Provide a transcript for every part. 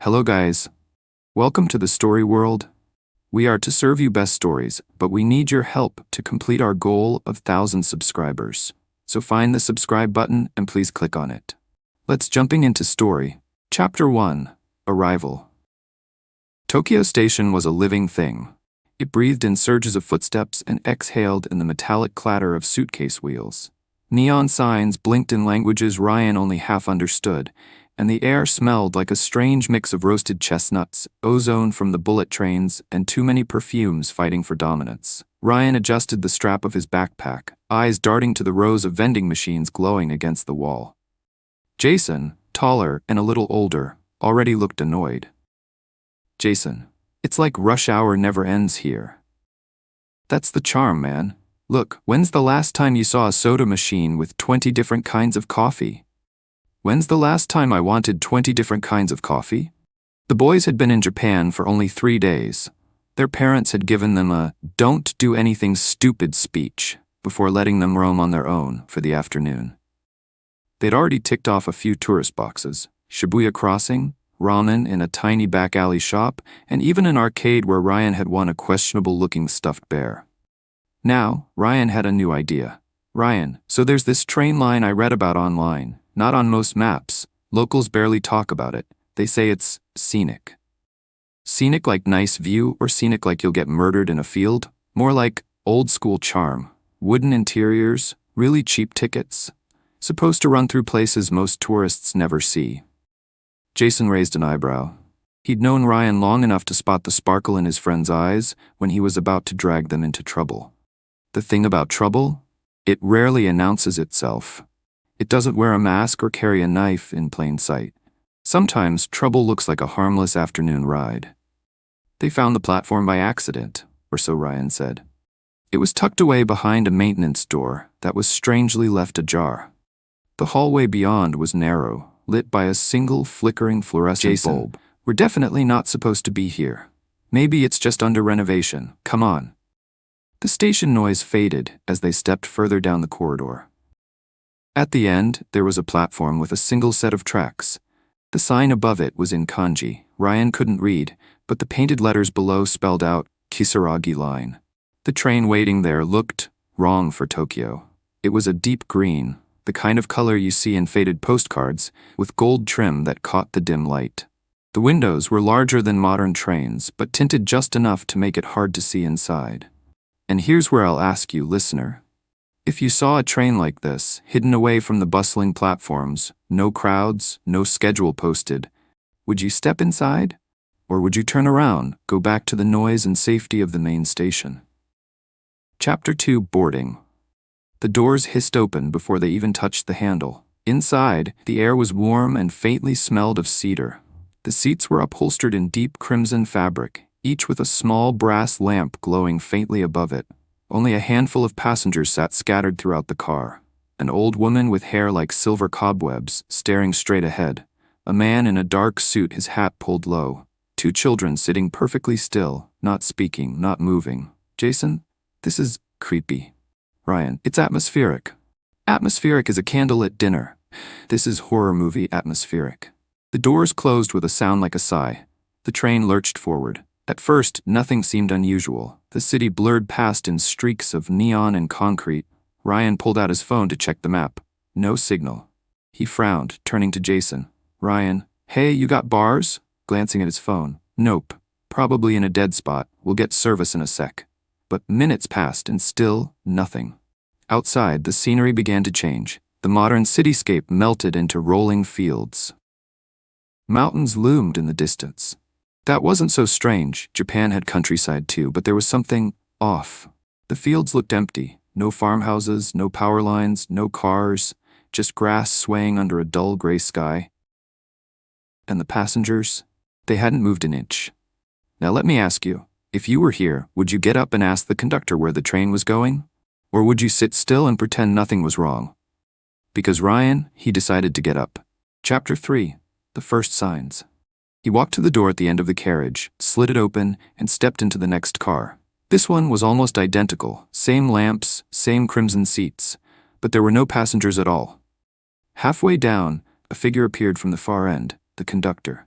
Hello guys. Welcome to the story world. We are to serve you best stories, but we need your help to complete our goal of 1,000 subscribers. So find the subscribe button and please click on it. Let's jumping into story. Chapter 1. Arrival. Tokyo Station was a living thing. It breathed in surges of footsteps and exhaled in the metallic clatter of suitcase wheels. Neon signs blinked in languages Ryan only half understood, and the air smelled like a strange mix of roasted chestnuts, ozone from the bullet trains, and too many perfumes fighting for dominance. Ryan adjusted the strap of his backpack, eyes darting to the rows of vending machines glowing against the wall. Jason, taller and a little older, already looked annoyed. Jason, it's like rush hour never ends here. That's the charm, man. Look, when's the last time you saw a soda machine with 20 different kinds of coffee? When's the last time I wanted 20 different kinds of coffee? The boys had been in Japan for only 3 days. Their parents had given them a "don't do anything stupid" speech before letting them roam on their own for the afternoon. They'd already ticked off a few tourist boxes: Shibuya Crossing, ramen in a tiny back alley shop, and even an arcade where Ryan had won a questionable-looking stuffed bear. Now, Ryan had a new idea. Ryan, so there's this train line I read about online. Not on most maps. Locals barely talk about it. They say it's scenic. Scenic like nice view, or scenic like you'll get murdered in a field? More like old school charm. Wooden interiors, really cheap tickets. Supposed to run through places most tourists never see. Jason raised an eyebrow. He'd known Ryan long enough to spot the sparkle in his friend's eyes when he was about to drag them into trouble. The thing about trouble? It rarely announces itself. It doesn't wear a mask or carry a knife in plain sight. Sometimes trouble looks like a harmless afternoon ride. They found the platform by accident, or so Ryan said. It was tucked away behind a maintenance door that was strangely left ajar. The hallway beyond was narrow, lit by a single flickering fluorescent bulb. We're definitely not supposed to be here. Maybe it's just under renovation. Come on. The station noise faded as they stepped further down the corridor. At the end, there was a platform with a single set of tracks. The sign above it was in kanji. Ryan couldn't read, but the painted letters below spelled out Kisaragi Line. The train waiting there looked wrong for Tokyo. It was a deep green, the kind of color you see in faded postcards, with gold trim that caught the dim light. The windows were larger than modern trains, but tinted just enough to make it hard to see inside. And here's where I'll ask you, listener. If you saw a train like this, hidden away from the bustling platforms, no crowds, no schedule posted, would you step inside? Or would you turn around, go back to the noise and safety of the main station? Chapter 2. Boarding. The doors hissed open before they even touched the handle. Inside, the air was warm and faintly smelled of cedar. The seats were upholstered in deep crimson fabric, each with a small brass lamp glowing faintly above it. Only a handful of passengers sat scattered throughout the car. An old woman with hair like silver cobwebs, staring straight ahead. A man in a dark suit, his hat pulled low. 2 children sitting perfectly still, not speaking, not moving. Jason, this is creepy. Ryan, it's atmospheric. Atmospheric is a candlelit dinner. This is horror movie atmospheric. The doors closed with a sound like a sigh. The train lurched forward. At first, nothing seemed unusual. The city blurred past in streaks of neon and concrete. Ryan pulled out his phone to check the map. No signal. He frowned, turning to Jason. Ryan, hey, you got bars? Glancing at his phone. Nope. Probably in a dead spot. We'll get service in a sec. But minutes passed and still nothing. Outside, the scenery began to change. The modern cityscape melted into rolling fields. Mountains loomed in the distance. That wasn't so strange. Japan had countryside too, but there was something off. The fields looked empty. No farmhouses, no power lines, no cars, just grass swaying under a dull gray sky. And the passengers? They hadn't moved an inch. Now let me ask you, if you were here, would you get up and ask the conductor where the train was going? Or would you sit still and pretend nothing was wrong? Because Ryan, he decided to get up. Chapter 3. The First Signs. He walked to the door at the end of the carriage, slid it open, and stepped into the next car. This one was almost identical, same lamps, same crimson seats, but there were no passengers at all. Halfway down, a figure appeared from the far end, the conductor.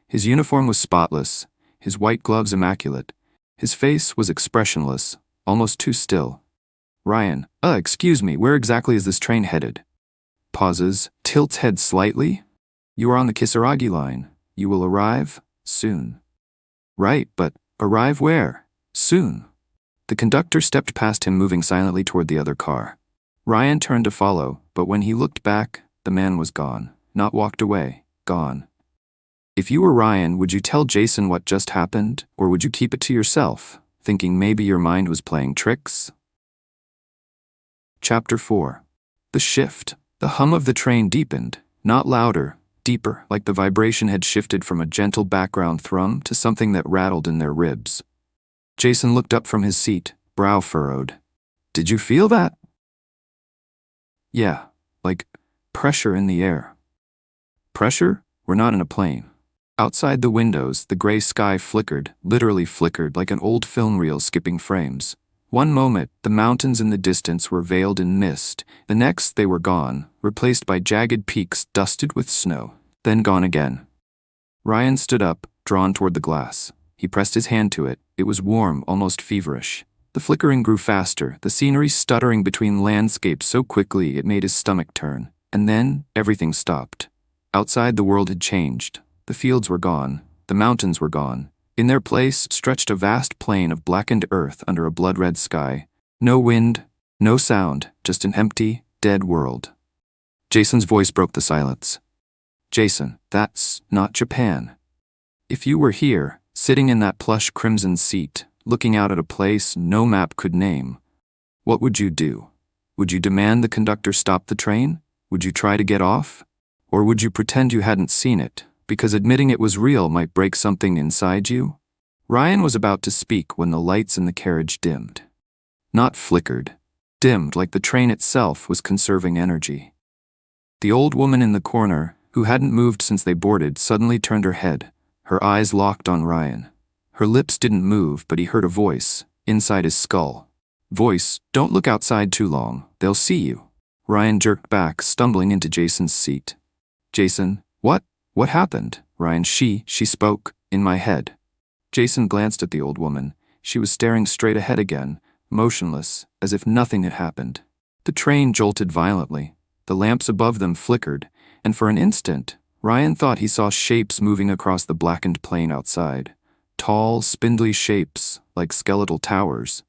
His uniform was spotless, his white gloves immaculate. His face was expressionless, almost too still. Ryan, excuse me, where exactly is this train headed? Pauses, tilts head slightly. You are on the Kisaragi Line. You will arrive soon. Right, but arrive where? Soon. The conductor stepped past him, moving silently toward the other car. Ryan turned to follow, but when he looked back, the man was gone. Not walked away, gone. If you were Ryan, would you tell Jason what just happened, or would you keep it to yourself, thinking maybe your mind was playing tricks? Chapter 4. The shift. The hum of the train deepened, not louder, deeper, like the vibration had shifted from a gentle background thrum to something that rattled in their ribs. Jason looked up from his seat, brow furrowed. Did you feel that? Yeah, like pressure in the air. Pressure? We're not in a plane. Outside the windows, the gray sky flickered, literally flickered like an old film reel skipping frames. One moment, the mountains in the distance were veiled in mist. The next, they were gone, replaced by jagged peaks dusted with snow. Then gone again. Ryan stood up, drawn toward the glass. He pressed his hand to it. It was warm, almost feverish. The flickering grew faster, the scenery stuttering between landscapes so quickly it made his stomach turn. And then, everything stopped. Outside, the world had changed. The fields were gone. The mountains were gone. In their place stretched a vast plain of blackened earth under a blood-red sky. No wind, no sound, just an empty, dead world. Jason's voice broke the silence. Jason, that's not Japan. If you were here, sitting in that plush crimson seat, looking out at a place no map could name, what would you do? Would you demand the conductor stop the train? Would you try to get off? Or would you pretend you hadn't seen it, because admitting it was real might break something inside you? Ryan was about to speak when the lights in the carriage dimmed. Not flickered. Dimmed like the train itself was conserving energy. The old woman in the corner, who hadn't moved since they boarded, suddenly turned her head. Her eyes locked on Ryan. Her lips didn't move, but he heard a voice, inside his skull. Voice, don't look outside too long, they'll see you. Ryan jerked back, stumbling into Jason's seat. Jason, what? What happened? Ryan, she spoke, in my head. Jason glanced at the old woman. She was staring straight ahead again, motionless, as if nothing had happened. The train jolted violently. The lamps above them flickered, and for an instant, Ryan thought he saw shapes moving across the blackened plain outside. Tall, spindly shapes, like skeletal towers.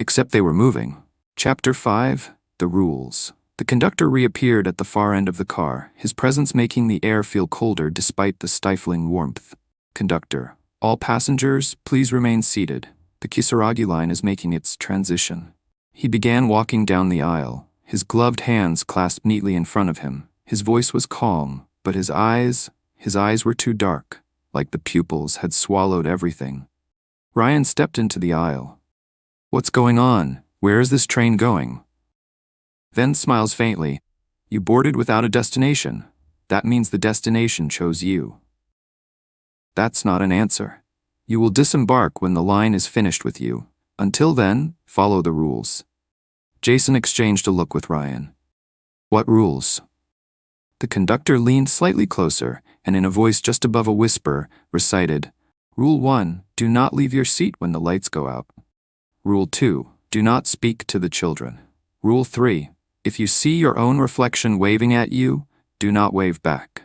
Except they were moving. Chapter 5. The Rules. The conductor reappeared at the far end of the car, his presence making the air feel colder despite the stifling warmth. Conductor, all passengers, please remain seated. The Kisaragi Line is making its transition. He began walking down the aisle, his gloved hands clasped neatly in front of him. His voice was calm, but his eyes were too dark, like the pupils had swallowed everything. Ryan stepped into the aisle. What's going on? Where is this train going? Then smiles faintly. You boarded without a destination. That means the destination chose you. That's not an answer. You will disembark when the line is finished with you. Until then, follow the rules. Jason exchanged a look with Ryan. What rules? The conductor leaned slightly closer, and in a voice just above a whisper, recited, Rule 1, do not leave your seat when the lights go out. Rule 2, do not speak to the children. Rule 3, if you see your own reflection waving at you, do not wave back.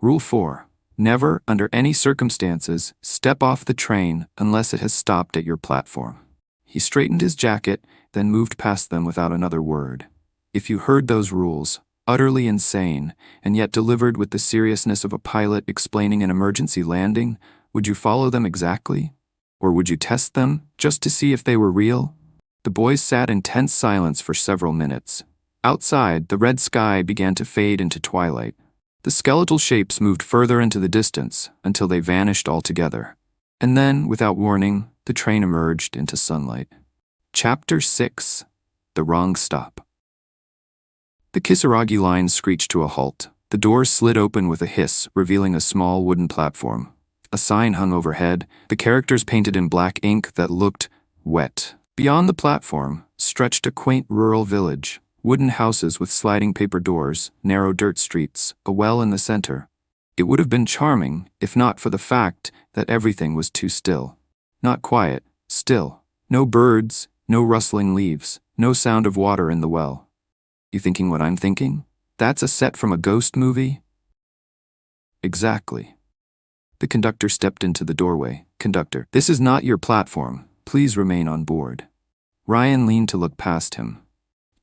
Rule 4, never, under any circumstances, step off the train unless it has stopped at your platform. He straightened his jacket, then moved past them without another word. If you heard those rules, utterly insane, and yet delivered with the seriousness of a pilot explaining an emergency landing, would you follow them exactly? Or would you test them, just to see if they were real? The boys sat in tense silence for several minutes. Outside, the red sky began to fade into twilight. The skeletal shapes moved further into the distance until they vanished altogether. And then, without warning, the train emerged into sunlight. Chapter 6. The Wrong Stop. The Kisaragi Line screeched to a halt. The doors slid open with a hiss, revealing a small wooden platform. A sign hung overhead, the characters painted in black ink that looked wet. Beyond the platform stretched a quaint rural village. Wooden houses with sliding paper doors, narrow dirt streets, a well in the center. It would have been charming if not for the fact that everything was too still. Not quiet, still. No birds, no rustling leaves, no sound of water in the well. You thinking what I'm thinking? That's a set from a ghost movie? Exactly. The conductor stepped into the doorway. Conductor, this is not your platform. Please remain on board. Ryan leaned to look past him.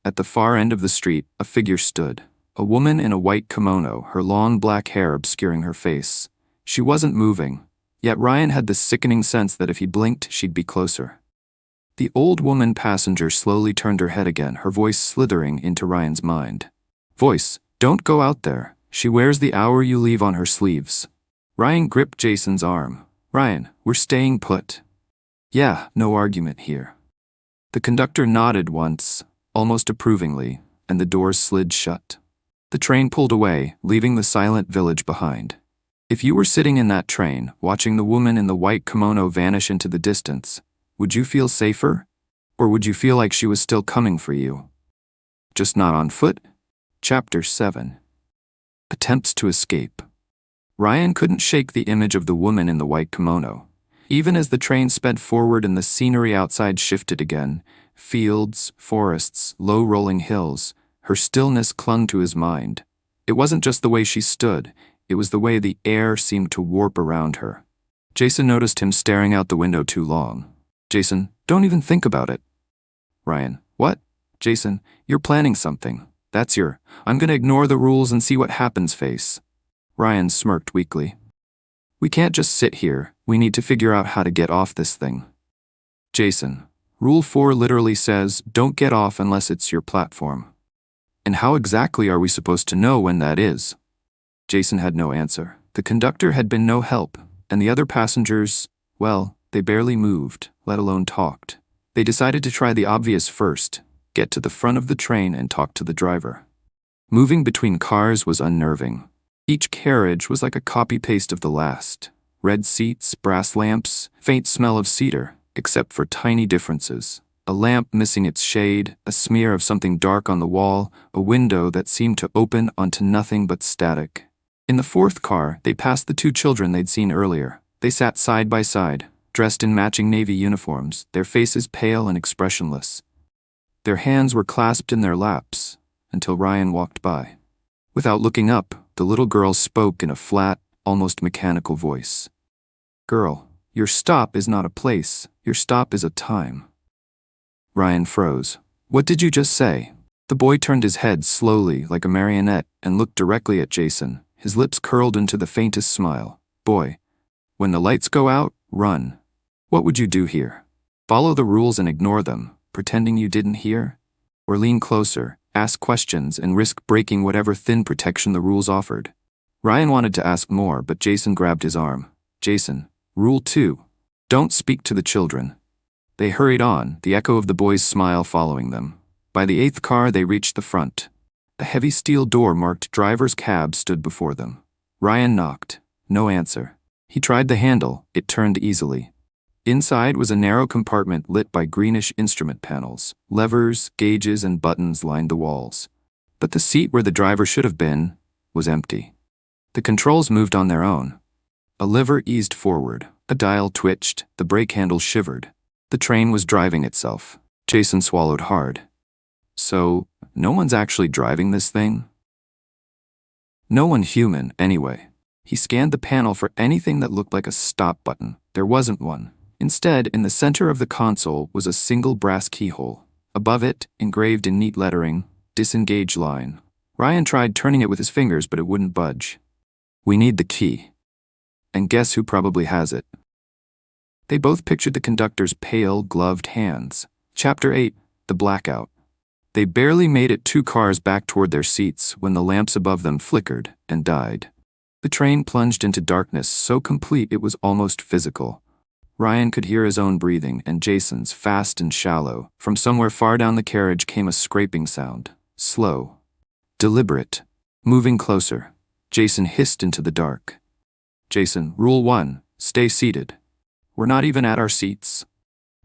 At the far end of the street, a figure stood. A woman in a white kimono, her long black hair obscuring her face. She wasn't moving, yet Ryan had the sickening sense that if he blinked, she'd be closer. The old woman passenger slowly turned her head again, her voice slithering into Ryan's mind. Voice, don't go out there. She wears the hour you leave on her sleeves. Ryan gripped Jason's arm. Ryan, we're staying put. Yeah, no argument here. The conductor nodded once, almost approvingly, and the doors slid shut. The train pulled away, leaving the silent village behind. If you were sitting in that train, watching the woman in the white kimono vanish into the distance, would you feel safer? Or would you feel like she was still coming for you? Just not on foot? Chapter 7. Attempts to escape. Ryan couldn't shake the image of the woman in the white kimono. Even as the train sped forward and the scenery outside shifted again, fields, forests, low-rolling hills, her stillness clung to his mind. It wasn't just the way she stood, it was the way the air seemed to warp around her. Jason noticed him staring out the window too long. Jason, don't even think about it. Ryan, what? Jason, you're planning something. That's your, I'm gonna ignore the rules and see what happens face. Ryan smirked weakly. We can't just sit here, we need to figure out how to get off this thing. Jason, Rule 4 literally says, don't get off unless it's your platform. And how exactly are we supposed to know when that is? Jason had no answer. The conductor had been no help, and the other passengers, well, they barely moved, let alone talked. They decided to try the obvious first, get to the front of the train and talk to the driver. Moving between cars was unnerving. Each carriage was like a copy-paste of the last. Red seats, brass lamps, faint smell of cedar, except for tiny differences. A lamp missing its shade, a smear of something dark on the wall, a window that seemed to open onto nothing but static. In the fourth car, they passed the two children they'd seen earlier. They sat side by side, dressed in matching navy uniforms, their faces pale and expressionless. Their hands were clasped in their laps, until Ryan walked by. Without looking up, the little girl spoke in a flat, almost mechanical voice. Girl, your stop is not a place, your stop is a time. Ryan froze. What did you just say? The boy turned his head slowly like a marionette and looked directly at Jason, his lips curled into the faintest smile. Boy, when the lights go out, run. What would you do here? Follow the rules and ignore them, pretending you didn't hear? Or lean closer, ask questions, and risk breaking whatever thin protection the rules offered? Ryan wanted to ask more, but Jason grabbed his arm. Jason, Rule 2. Don't speak to the children. They hurried on, the echo of the boy's smile following them. By the 8th car, they reached the front. A heavy steel door marked driver's cab stood before them. Ryan knocked. No answer. He tried the handle. It turned easily. Inside was a narrow compartment lit by greenish instrument panels. Levers, gauges, and buttons lined the walls. But the seat where the driver should have been was empty. The controls moved on their own. A lever eased forward. A dial twitched. The brake handle shivered. The train was driving itself. Jason swallowed hard. So, no one's actually driving this thing? No one human, anyway. He scanned the panel for anything that looked like a stop button. There wasn't one. Instead, in the center of the console was a single brass keyhole. Above it, engraved in neat lettering, disengage line. Ryan tried turning it with his fingers, but it wouldn't budge. We need the key. And guess who probably has it? They both pictured the conductor's pale, gloved hands. Chapter 8, The Blackout. They barely made it 2 cars back toward their seats when the lamps above them flickered and died. The train plunged into darkness so complete it was almost physical. Ryan could hear his own breathing and Jason's, fast and shallow. From somewhere far down the carriage came a scraping sound. Slow. Deliberate. Moving closer. Jason hissed into the dark. Jason, Rule 1, stay seated. We're not even at our seats.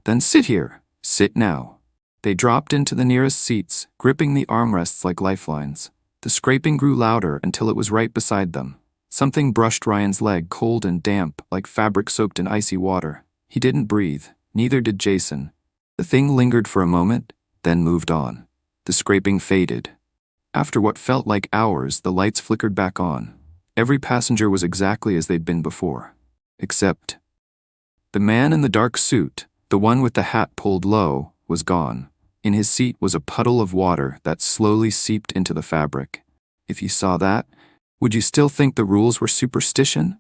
Then sit here. Sit now. They dropped into the nearest seats, gripping the armrests like lifelines. The scraping grew louder until it was right beside them. Something brushed Ryan's leg, cold and damp, like fabric soaked in icy water. He didn't breathe, neither did Jason. The thing lingered for a moment, then moved on. The scraping faded. After what felt like hours, the lights flickered back on. Every passenger was exactly as they'd been before. Except the man in the dark suit, the one with the hat pulled low, was gone. In his seat was a puddle of water that slowly seeped into the fabric. If you saw that, would you still think the rules were superstition?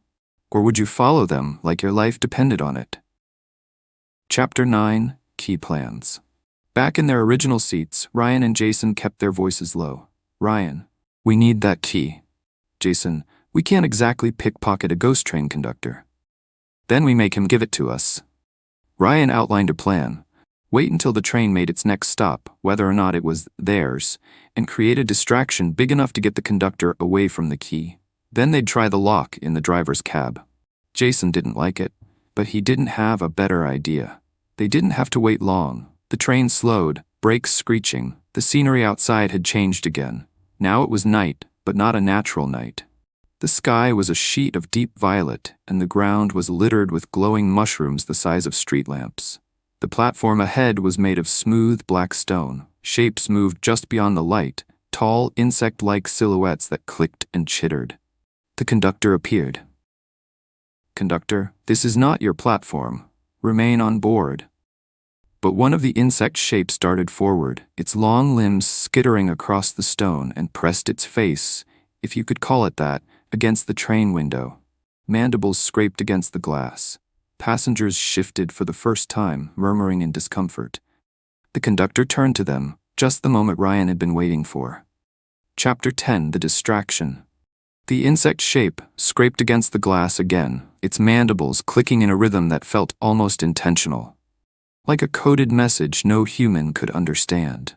Or would you follow them like your life depended on it? Chapter 9, Key Plans. Back in their original seats, Ryan and Jason kept their voices low. Ryan, we need that key. Jason, we can't exactly pickpocket a ghost train conductor. Then we make him give it to us. Ryan outlined a plan. Wait until the train made its next stop, whether or not it was theirs, and create a distraction big enough to get the conductor away from the key. Then they'd try the lock in the driver's cab. Jason didn't like it, but he didn't have a better idea. They didn't have to wait long. The train slowed, brakes screeching. The scenery outside had changed again. Now it was night, but not a natural night. The sky was a sheet of deep violet, and the ground was littered with glowing mushrooms the size of street lamps. The platform ahead was made of smooth black stone. Shapes moved just beyond the light, tall, insect-like silhouettes that clicked and chittered. The conductor appeared. Conductor, this is not your platform. Remain on board. But one of the insect shapes darted forward, its long limbs skittering across the stone, and pressed its face, if you could call it that, against the train window. Mandibles scraped against the glass. Passengers shifted for the first time, murmuring in discomfort. The conductor turned to them, just the moment Ryan had been waiting for. Chapter 10, The Distraction. The insect shape scraped against the glass again, its mandibles clicking in a rhythm that felt almost intentional. Like a coded message no human could understand.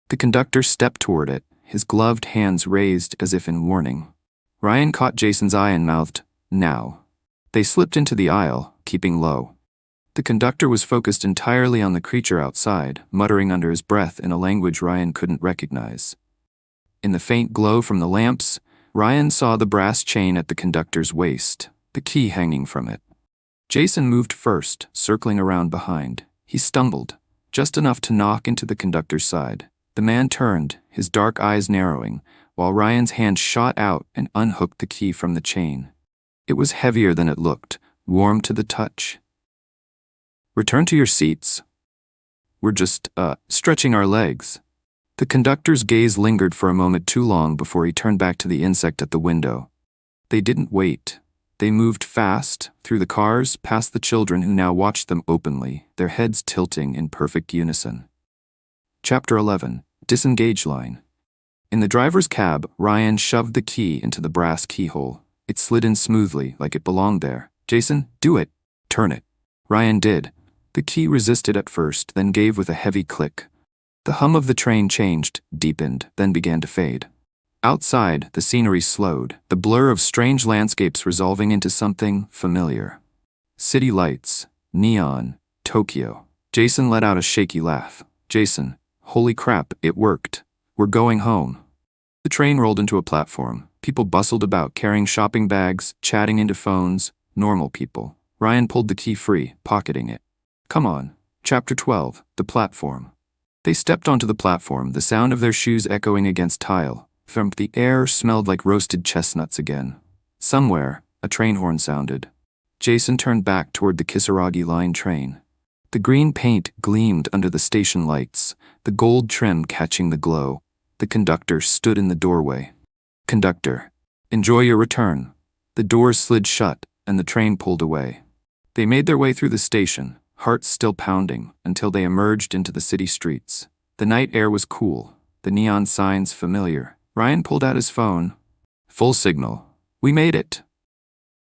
The conductor stepped toward it, his gloved hands raised as if in warning. Ryan caught Jason's eye and mouthed, "Now." They slipped into the aisle, keeping low. The conductor was focused entirely on the creature outside, muttering under his breath in a language Ryan couldn't recognize. In the faint glow from the lamps, Ryan saw the brass chain at the conductor's waist, the key hanging from it. Jason moved first, circling around behind. He stumbled, just enough to knock into the conductor's side. The man turned, his dark eyes narrowing, while Ryan's hand shot out and unhooked the key from the chain. It was heavier than it looked, warm to the touch. "Return to your seats. We're just, stretching our legs." The conductor's gaze lingered for a moment too long before he turned back to the insect at the window. They didn't wait. They moved fast, through the cars, past the children who now watched them openly, their heads tilting in perfect unison. Chapter 11, Disengage Line. In the driver's cab, Ryan shoved the key into the brass keyhole. It slid in smoothly, like it belonged there. "Jason, do it. Turn it." Ryan did. The key resisted at first, then gave with a heavy click. The hum of the train changed, deepened, then began to fade. Outside, the scenery slowed, the blur of strange landscapes resolving into something familiar. City lights, neon, Tokyo. Jason let out a shaky laugh. "Jason, holy crap, it worked. We're going home." The train rolled into a platform. People bustled about, carrying shopping bags, chatting into phones, normal people. Ryan pulled the key free, pocketing it. "Come on." Chapter 12, The Platform. They stepped onto the platform, the sound of their shoes echoing against tile. From the air smelled like roasted chestnuts again. Somewhere, a train horn sounded. Jason turned back toward the Kisaragi Line train. The green paint gleamed under the station lights, the gold trim catching the glow. The conductor stood in the doorway. "Conductor, enjoy your return." The doors slid shut, and the train pulled away. They made their way through the station, hearts still pounding, until they emerged into the city streets. The night air was cool, the neon signs familiar. Ryan pulled out his phone. "Full signal. We made it."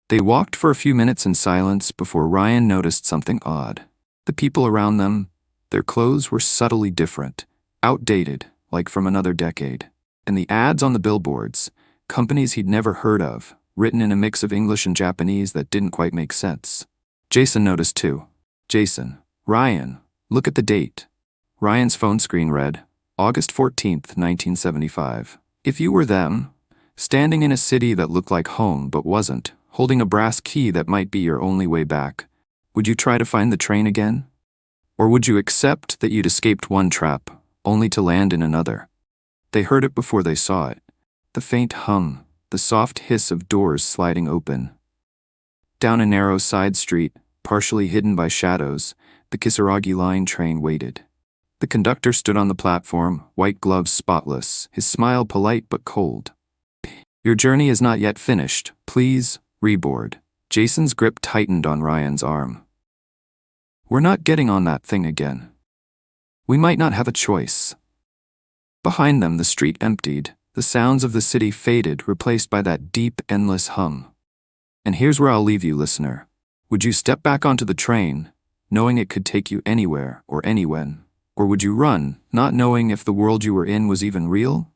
They walked for a few minutes in silence before Ryan noticed something odd. The people around them, their clothes were subtly different, outdated, like from another decade. And the ads on the billboards, companies he'd never heard of, written in a mix of English and Japanese that didn't quite make sense. Jason noticed too. "Jason, Ryan, look at the date." Ryan's phone screen read, August 14th, 1975. "If you were them, standing in a city that looked like home but wasn't, holding a brass key that might be your only way back. Would you try to find the train again? Or would you accept that you'd escaped one trap, only to land in another? They heard it before they saw it. The faint hum, the soft hiss of doors sliding open. Down a narrow side street, partially hidden by shadows, the Kisaragi Line train waited. The conductor stood on the platform, white gloves spotless, his smile polite but cold. "Your journey is not yet finished. Please, reboard." Jason's grip tightened on Ryan's arm. "We're not getting on that thing again. We might not have a choice." Behind them, the street emptied. The sounds of the city faded, replaced by that deep, endless hum. And here's where I'll leave you, listener. Would you step back onto the train, knowing it could take you anywhere or anywhen? Or would you run, not knowing if the world you were in was even real?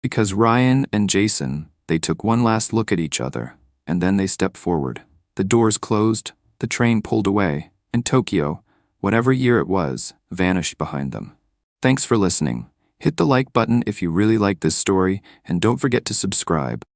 Because Ryan and Jason, they took one last look at each other, and then they stepped forward. The doors closed, the train pulled away, and Tokyo, whatever year it was, vanished behind them. Thanks for listening. Hit the like button if you really like this story, and don't forget to subscribe.